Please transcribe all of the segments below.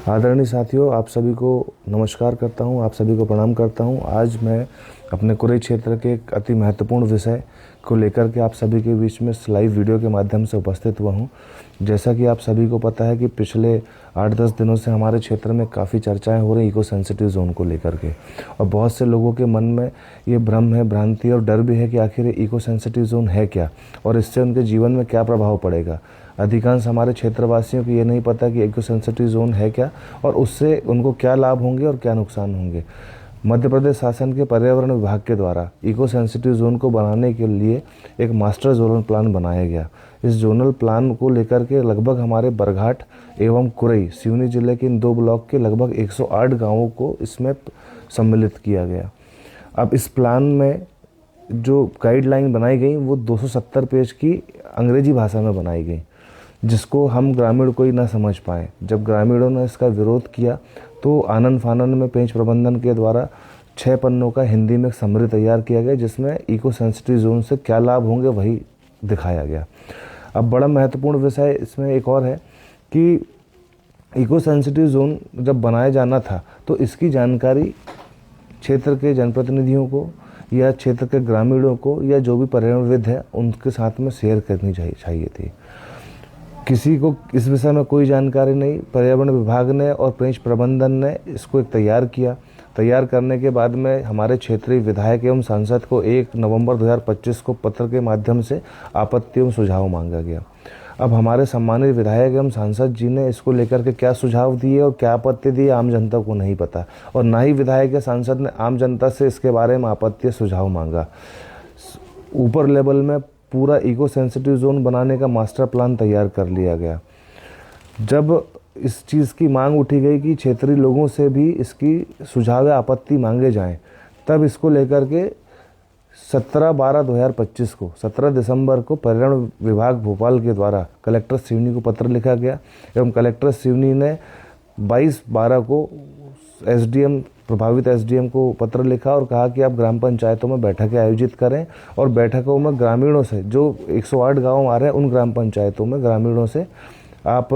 आदरणीय साथियों, आप सभी को नमस्कार करता हूं, आप सभी को प्रणाम करता हूं। आज मैं अपने कुरई क्षेत्र के एक अति महत्वपूर्ण विषय को लेकर के आप सभी के बीच में इस लाइव वीडियो के माध्यम से उपस्थित हुआ हूं। जैसा कि आप सभी को पता है कि पिछले 8-10 दिनों से हमारे क्षेत्र में काफ़ी चर्चाएं हो रही इको सेंसिटिव जोन को लेकर के, और बहुत से लोगों के मन में ये भ्रम है, भ्रांति और डर भी है कि आखिर इको सेंसिटिव जोन है क्या और इससे उनके जीवन में क्या प्रभाव पड़ेगा। अधिकांश हमारे क्षेत्रवासियों को ये नहीं पता कि इको सेंसिटिव जोन है क्या और उससे उनको क्या लाभ होंगे और क्या नुकसान होंगे। मध्य प्रदेश शासन के पर्यावरण विभाग के द्वारा इको सेंसिटिव जोन को बनाने के लिए एक मास्टर जोनल प्लान बनाया गया। इस जोनल प्लान को लेकर के लगभग हमारे बरघाट एवं कुरई सिवनी जिले के इन 2 ब्लॉक के लगभग 108 गांवों को इसमें सम्मिलित किया गया। अब इस प्लान में जो गाइडलाइन बनाई गई वो 270 पेज की अंग्रेजी भाषा में बनाई गई, जिसको हम ग्रामीण कोई ना समझ पाए। जब ग्रामीणों ने इसका विरोध किया तो आनन फानन में पेंच प्रबंधन के द्वारा 6 पन्नों का हिंदी में समरी तैयार किया गया, जिसमें इको सेंसिटिव जोन से क्या लाभ होंगे वही दिखाया गया। अब बड़ा महत्वपूर्ण विषय इसमें एक और है कि इको सेंसिटिव जोन जब बनाया जाना था तो इसकी जानकारी क्षेत्र के जनप्रतिनिधियों को या क्षेत्र के ग्रामीणों को या जो भी पर्यावरणविद है उनके साथ में शेयर करनी चाहिए थी। किसी को इस विषय में कोई जानकारी नहीं। पर्यावरण विभाग ने और पेंच प्रबंधन ने इसको एक तैयार किया। तैयार करने के बाद में हमारे क्षेत्रीय विधायक एवं सांसद को 1 नवंबर 2025 को पत्र के माध्यम से आपत्ति एवं सुझाव मांगा गया। अब हमारे सम्मानित विधायक एवं सांसद जी ने इसको लेकर के क्या सुझाव दिए और क्या आपत्ति दी आम जनता को नहीं पता, और ना ही विधायक या सांसद ने आम जनता से इसके बारे में आपत्ति सुझाव मांगा। ऊपर लेवल में पूरा इको सेंसिटिव जोन बनाने का मास्टर प्लान तैयार कर लिया गया। जब इस चीज़ की मांग उठी गई कि क्षेत्रीय लोगों से भी इसकी सुझाव या आपत्ति मांगे जाएं, तब इसको लेकर के 17/12/2025 को 17 दिसंबर को पर्यावरण विभाग भोपाल के द्वारा कलेक्टर सिवनी को पत्र लिखा गया एवं कलेक्टर सिवनी ने 22/12 को एसडीएम प्रभावित एसडीएम को पत्र लिखा और कहा कि आप ग्राम पंचायतों में बैठकें आयोजित करें और बैठकों में ग्रामीणों से, जो 108 गांव आ रहे हैं उन ग्राम पंचायतों में ग्रामीणों से आप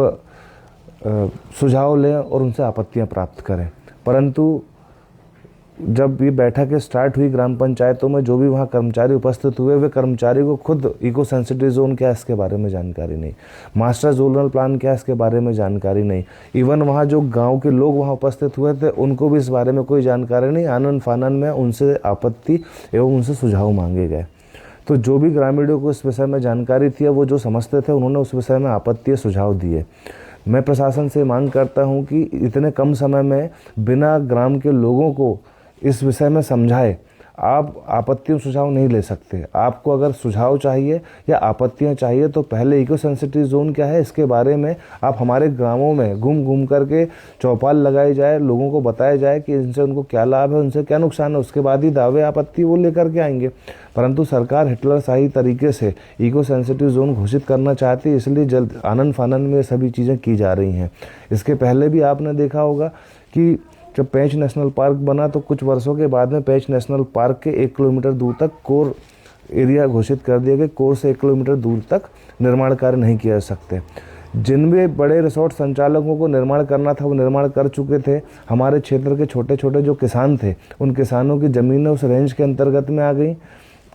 सुझाव लें और उनसे आपत्तियां प्राप्त करें। परंतु जब ये बैठकें स्टार्ट हुई ग्राम पंचायतों में, जो भी वहाँ कर्मचारी उपस्थित हुए वे कर्मचारी को खुद इको सेंसिटिव जोन क्या है इसके बारे में जानकारी नहीं, मास्टर जोनल प्लान क्या है इसके बारे में जानकारी नहीं। इवन वहाँ जो गांव के लोग वहाँ उपस्थित हुए थे उनको भी इस बारे में कोई जानकारी नहीं। आनन फानन में उनसे आपत्ति एवं उनसे सुझाव मांगे गए। तो जो भी ग्रामीणों को इस विषय में जानकारी थी वो जो समझते थे उन्होंने उस विषय में आपत्ति सुझाव दिए। मैं प्रशासन से मांग करता हूँ कि इतने कम समय में बिना ग्राम के लोगों को इस विषय में समझाए आप आपत्तियों सुझाव नहीं ले सकते। आपको अगर सुझाव चाहिए या आपत्तियां चाहिए तो पहले इको सेंसिटिव जोन क्या है इसके बारे में आप हमारे ग्रामों में घूम घूम करके चौपाल लगाई जाए, लोगों को बताया जाए कि इनसे उनको क्या लाभ है, उनसे क्या नुकसान है, उसके बाद ही दावे आपत्ति वो लेकर के आएंगे। परंतु सरकार हिटलर शाही तरीके से इको सेंसिटिव जोन घोषित करना चाहती है, इसलिए जल्द आनन फानन में सभी चीज़ें की जा रही हैं। इसके पहले भी आपने देखा होगा कि जब पेंच नेशनल पार्क बना तो कुछ वर्षों के बाद में पेंच नेशनल पार्क के 1 किलोमीटर दूर तक कोर एरिया घोषित कर दिया गया। कोर से 1 किलोमीटर दूर तक निर्माण कार्य नहीं किया जा सकते। जिन भी बड़े रिसोर्ट संचालकों को निर्माण करना था वो निर्माण कर चुके थे। हमारे क्षेत्र के छोटे छोटे जो किसान थे उन किसानों की ज़मीनें उस रेंज के अंतर्गत में आ गई।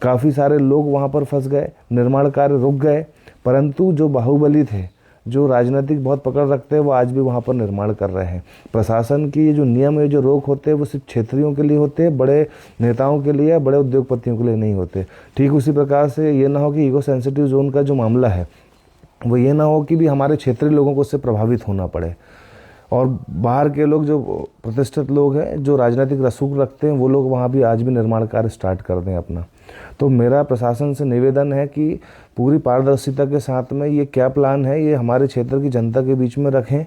काफ़ी सारे लोग वहाँ पर फंस गए, निर्माण कार्य रुक गए। परंतु जो बाहुबली थे, जो राजनीतिक बहुत पकड़ रखते हैं, वो आज भी वहाँ पर निर्माण कर रहे हैं। प्रशासन की ये जो नियम है, जो रोक होते हैं वो सिर्फ क्षेत्रियों के लिए होते हैं, बड़े नेताओं के लिए, बड़े उद्योगपतियों के लिए नहीं होते। ठीक उसी प्रकार से ये ना हो कि इको सेंसिटिव जोन का जो मामला है वो ये ना हो कि भी हमारे क्षेत्रीय लोगों को उससे प्रभावित होना पड़े और बाहर के लोग, जो प्रतिष्ठित लोग हैं, जो राजनीतिक रसूख रखते हैं, वो लोग वहाँ भी आज भी निर्माण कार्य स्टार्ट कर दें अपना। तो मेरा प्रशासन से निवेदन है कि पूरी पारदर्शिता के साथ में ये क्या प्लान है ये हमारे क्षेत्र की जनता के बीच में रखें।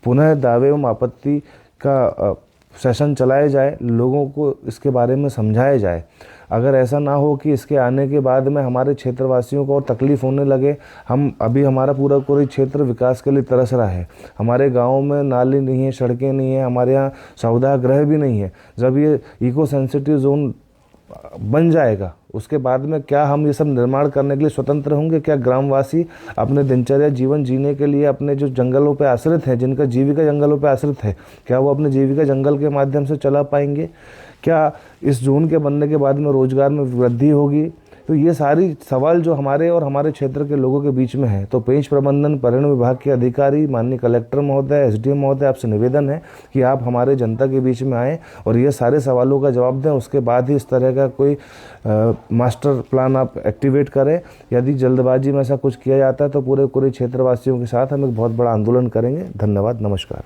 पुनः दावे एवं आपत्ति का सेशन चलाया जाए, लोगों को इसके बारे में समझाया जाए। अगर ऐसा ना हो कि इसके आने के बाद में हमारे क्षेत्रवासियों को और तकलीफ़ होने लगे। हमारा पूरा कोई क्षेत्र विकास के लिए तरस रहा है। हमारे गाँव में नाली नहीं है, सड़कें नहीं है, हमारे यहाँ सौदागृह भी नहीं है। जब ये इको सेंसिटिव जोन बन जाएगा उसके बाद में क्या हम ये सब निर्माण करने के लिए स्वतंत्र होंगे? क्या ग्रामवासी अपने दिनचर्या जीवन जीने के लिए अपने जो जंगलों पे आश्रित हैं, जिनका जीविका जंगलों पे आश्रित है, क्या वो अपने जीविका जंगल के माध्यम से चला पाएंगे? क्या इस जोन के बनने के बाद में रोजगार में वृद्धि होगी? तो ये सारी सवाल जो हमारे और हमारे क्षेत्र के लोगों के बीच में है। तो पेंच प्रबंधन पर्यावरण विभाग के अधिकारी, माननीय कलेक्टर महोदय, एसडीएम महोदय, आपसे निवेदन है कि आप हमारे जनता के बीच में आएँ और ये सारे सवालों का जवाब दें। उसके बाद ही इस तरह का कोई मास्टर प्लान आप एक्टिवेट करें। यदि जल्दबाजी में ऐसा कुछ किया जाता है तो पूरे क्षेत्रवासियों के साथ हम एक बहुत बड़ा आंदोलन करेंगे। धन्यवाद, नमस्कार।